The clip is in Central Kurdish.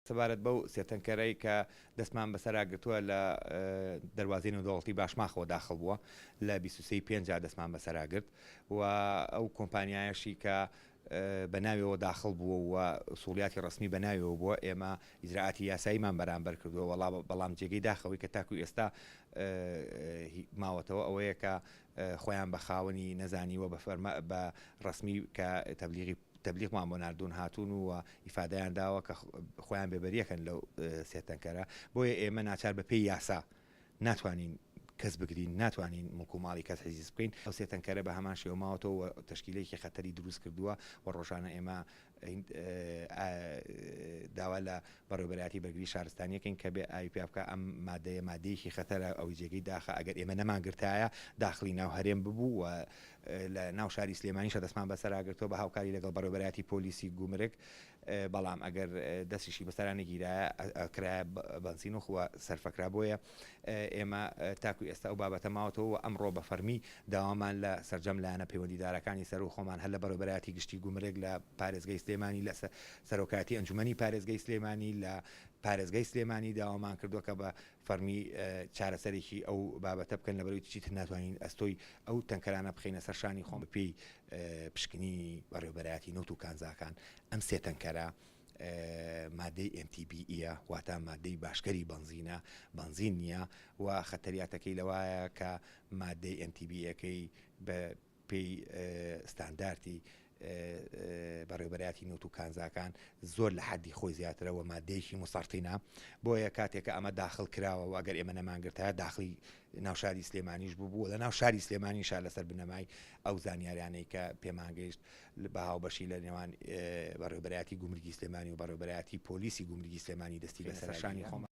سەبارەت بەو سێتەنکەرەی کە دەستمان بەسەراگرتووە لە دەواازەی نێودەوڵەتی باشماخەوە داخل بووە لە 23 جا دەستمان بەسەراگرت و ئەو کۆمپانیایەشی کە بە ناویەوە داخل بووە و سوڵیاتی ڕسمی بە ناویەوە بووە ئێمە ئیجراعاتی یاساییمان بەرامبەر کردووە بەڵام جێگەی داخەوەی کە تاکو ئێستا ماوەتەوە ئەوەیە کە خۆیان بە خاوەنی نەزانیوە بە ڕسمی کە تەبلیغمان بۆ ناردوون هاتوون و ئیفادەیان داوە کە خۆیان بێبەریەکەن لەو سێتەنکەرە بۆیە ئێمە ناچار بە پێی یاسا ناتوانین کەس بگرین ناتوانین مکوماڵی کەس حیزیز بکەین ئەو سێتەنکەرە بە هەمان شێوە ماوەتەوە تشکیلەیەکی خەتەری دروست کردووە و ڕۆژانە ئێمە داوا لە بەڕێوەبەرایەتی بەرگری شارستانیەکەین کە بێ ئاوی پێ بکە ئەم مادەیەکی خەتەرە ئەوی جێگەی داخە ئەگەر ئێمە نەمانگرتایە داخلی ناو هەرێم ببوو و لە ناو شاری سلێمانیشە دەستمان بەسەراگرتەوە بە هاوکاری لەگەڵ بەڕێوەبەرایەتی پۆلیسی گومرگ بەڵام ئەگەر دەستیشی بەسەرانەگیرایە ئەکرایە بەنزین و خوا سەرفەکرا بۆیە ئێمە تاکو ئێستا ئەو بابەتە ماوەتەوە ئەمڕۆ بە فەرمی داوامان لە سەرجەم لایەنە پەیوەندیدارەکانی سەر و خۆمان هەر لە بەڕێوەبەرایەتی گشتی گومرگ لە پارێزگای سلێمانی لە سەرۆکاتی ئەنجومەنی پارێزگای سلێمانی لە پارێزگای سلێمانی داوامان کردووە کە بە فەرمی چارەسەرێکی ئەو بابەتە بکەن لە بەرەوەی چیتر ناتوانین ئەستۆی ئەو تەنکەرانە بخینە سەرشانی خۆم بەپێی پشکنی بەڕێوەبەرایەتی نەوت و کانزاکان ئەم سێ تەنکەرە مادەی MTBE واتە مادەی باشکەری بنزین نییە و خەتەریاتەکەی لەوایە کە مادەی MTBEەکەی بە پێی ستانداردی بەڕێوەبەرایەتی نەوت و کانزاکان زۆر لە حەدی خۆی زیاترەوە مادەیەکی مسەرتینە بۆیە کاتێکە ئەمە داخل کراوە و ئەگەر ئێمە نەمانگرتە داخلی ناوشاری سلێمانیش بوو لە ناو شاری سلێمانیشا لەسەر بنەمای ئەو زانیاریانەی کە پێمانگەیشت بە هاوبەشی لە نێوان بەڕێوەبەرایەتی گومرگی سلێمانی و بەڕێوەبەرایەتی پۆلیسی گومرگی سلێمانی دەستی بە سەرشانی خۆمە